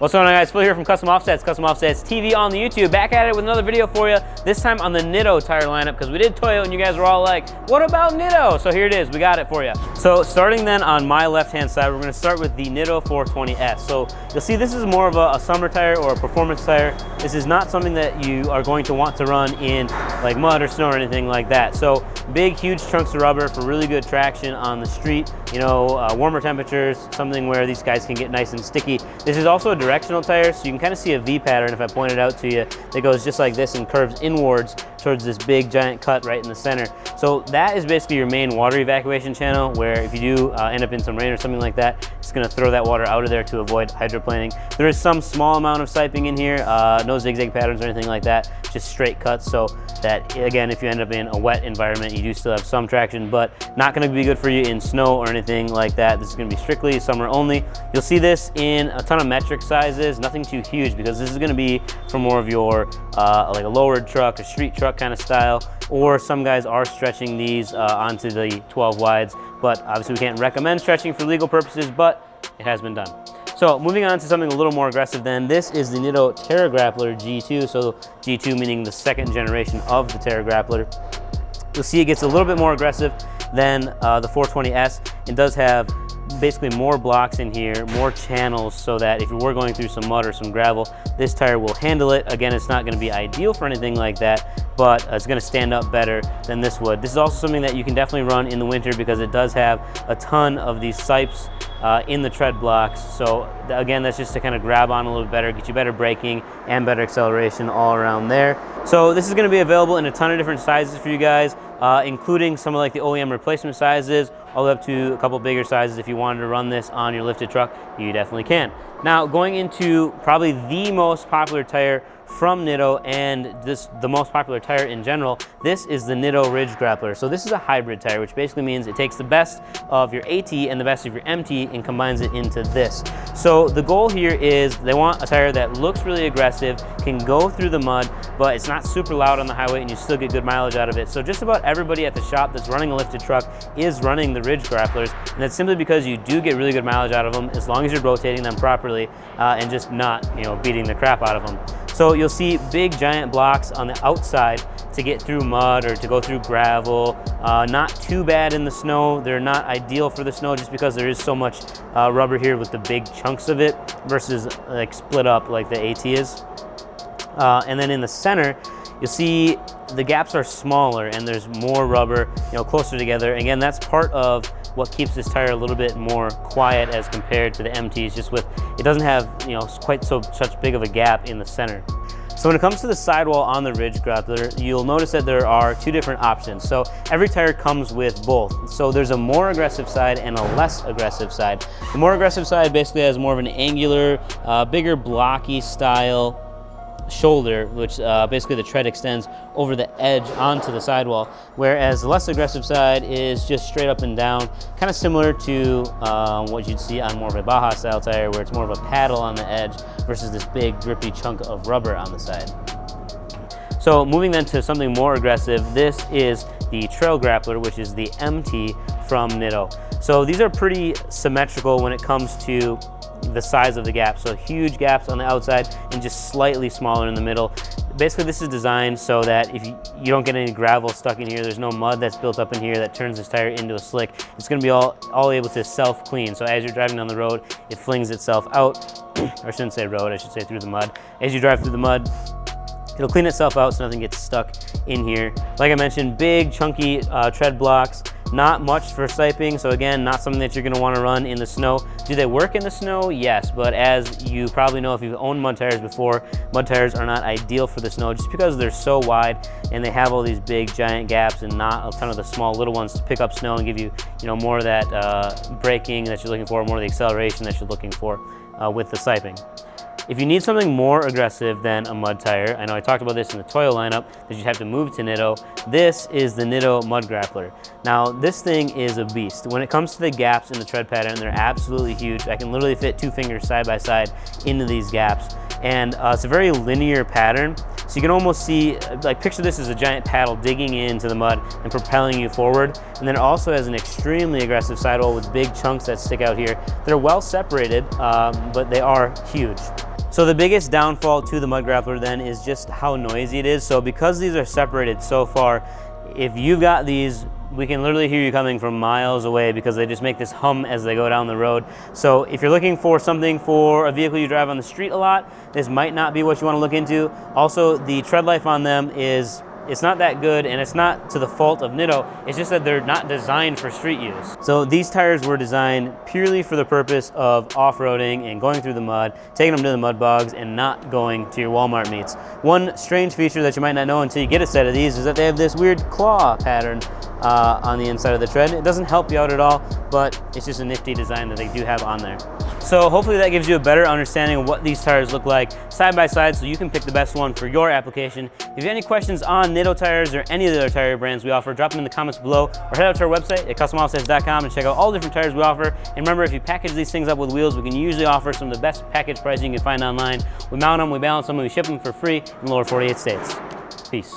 What's going on, guys? Phil here from Custom Offsets TV on the YouTube. Back at it with another video for you, this time on the Nitto tire lineup, because we did Toyo and you guys were all like, what about Nitto? So here it is, we got it for you. So starting then on my left-hand side, we're gonna start with the Nitto 420S. So you'll see this is more of a summer tire or a performance tire. This is not something that you are going to want to run in like mud or snow or anything like that. So big, huge chunks of rubber for really good traction on the street, warmer temperatures, something where these guys can get nice and sticky. This is also a directional tire, so you can kind of see a V pattern if I point it out to you that goes just like this and curves inwards towards this big giant cut right in the center. So that is basically your main water evacuation channel, where if you do end up in some rain or something like that, it's going to throw that water out of there to avoid hydroplaning. There is some small amount of siping in here, no zigzag patterns or anything like that, just straight cuts, so that again, if you end up in a wet environment, you do still have some traction, but not going to be good for you in snow or anything like that. This is going to be strictly summer only. You'll see this in a ton of metric sizes, nothing too huge, because this is going to be for more of your like a lowered truck or street truck kind of style, or some guys are stretching these onto the 12 wides, but obviously we can't recommend stretching for legal purposes, but it has been done. So moving on to something a little more aggressive then, this is the Nitto Grappler G2, so G2 meaning the second generation of the Grappler. You'll see it gets a little bit more aggressive than the 420S. It does have basically more blocks in here, more channels, so that if you were going through some mud or some gravel, this tire will handle it. Again, it's not going to be ideal for anything like that, but it's going to stand up better than this would. This is also something that you can definitely run in the winter, because it does have a ton of these sipes in the tread blocks. So again, that's just to kind of grab on a little bit better, get you better braking and better acceleration all around there. So this is going to be available in a ton of different sizes for you guys, including some of like the OEM replacement sizes, all the way up to a couple bigger sizes. If you wanted to run this on your lifted truck, you definitely can. Now going into probably the most popular tire from Nitto, and the most popular tire in general, this is the Nitto Ridge Grappler. So this is a hybrid tire, which basically means it takes the best of your AT and the best of your MT and combines it into this. So the goal here is they want a tire that looks really aggressive, can go through the mud, but it's not super loud on the highway and you still get good mileage out of it. So just about everybody at the shop that's running a lifted truck is running the Ridge Grapplers, and that's simply because you do get really good mileage out of them as long as you're rotating them properly and just not beating the crap out of them. So you'll see big giant blocks on the outside to get through mud or to go through gravel. Not too bad in the snow. They're not ideal for the snow just because there is so much rubber here with the big chunks of it versus like split up like the AT is. And then in the center, you'll see the gaps are smaller and there's more rubber, closer together. Again, that's part of what keeps this tire a little bit more quiet as compared to the MTs, just with, it doesn't have, quite such big of a gap in the center. So when it comes to the sidewall on the Ridge Grappler, you'll notice that there are two different options. So every tire comes with both. So there's a more aggressive side and a less aggressive side. The more aggressive side basically has more of an angular, bigger blocky style shoulder, which basically the tread extends over the edge onto the sidewall, whereas the less aggressive side is just straight up and down, kind of similar to what you'd see on more of a Baja style tire, where it's more of a paddle on the edge versus this big drippy chunk of rubber on the side. So moving then to something more aggressive, this is the Trail Grappler, which is the MT from Nitto. So these are pretty symmetrical when it comes to the size of the gap. So huge gaps on the outside and just slightly smaller in the middle. Basically, this is designed so that if you don't get any gravel stuck in here, there's no mud that's built up in here that turns this tire into a slick. It's going to be all able to self-clean. So as you're driving down the road, it flings itself out. Or I shouldn't say road, I should say through the mud. As you drive through the mud, it'll clean itself out so nothing gets stuck in here. Like I mentioned, big chunky tread blocks. Not much for siping, so again, not something that you're going to want to run in the snow. Do they work in the snow? Yes, but as you probably know if you've owned mud tires before, mud tires are not ideal for the snow just because they're so wide and they have all these big giant gaps and not a ton of the small little ones to pick up snow and give you, more of that braking that you're looking for, more of the acceleration that you're looking for with the siping. If you need something more aggressive than a mud tire, I know I talked about this in the Toyo lineup, that you have to move to Nitto, this is the Nitto Mud Grappler. Now, this thing is a beast. When it comes to the gaps in the tread pattern, they're absolutely huge. I can literally fit 2 fingers side by side into these gaps. And it's a very linear pattern. So you can almost see, like picture this as a giant paddle digging into the mud and propelling you forward. And then it also has an extremely aggressive sidewall with big chunks that stick out here. They're well separated, but they are huge. So the biggest downfall to the Mud Grappler then is just how noisy it is. So because these are separated so far, if you've got these, we can literally hear you coming from miles away because they just make this hum as they go down the road. So if you're looking for something for a vehicle you drive on the street a lot, this might not be what you want to look into. Also, the tread life on them it's not that good, and it's not to the fault of Nitto, it's just that they're not designed for street use. So these tires were designed purely for the purpose of off-roading and going through the mud, taking them to the mud bogs, and not going to your Walmart meets. One strange feature that you might not know until you get a set of these is that they have this weird claw pattern on the inside of the tread. It doesn't help you out at all, but it's just a nifty design that they do have on there. So hopefully that gives you a better understanding of what these tires look like side by side, so you can pick the best one for your application. If you have any questions on Nitto Tires or any of the other tire brands we offer, drop them in the comments below, or head out to our website at customoffsets.com and check out all the different tires we offer. And remember, if you package these things up with wheels, we can usually offer some of the best package pricing you can find online. We mount them, we balance them, and we ship them for free in the lower 48 states. Peace.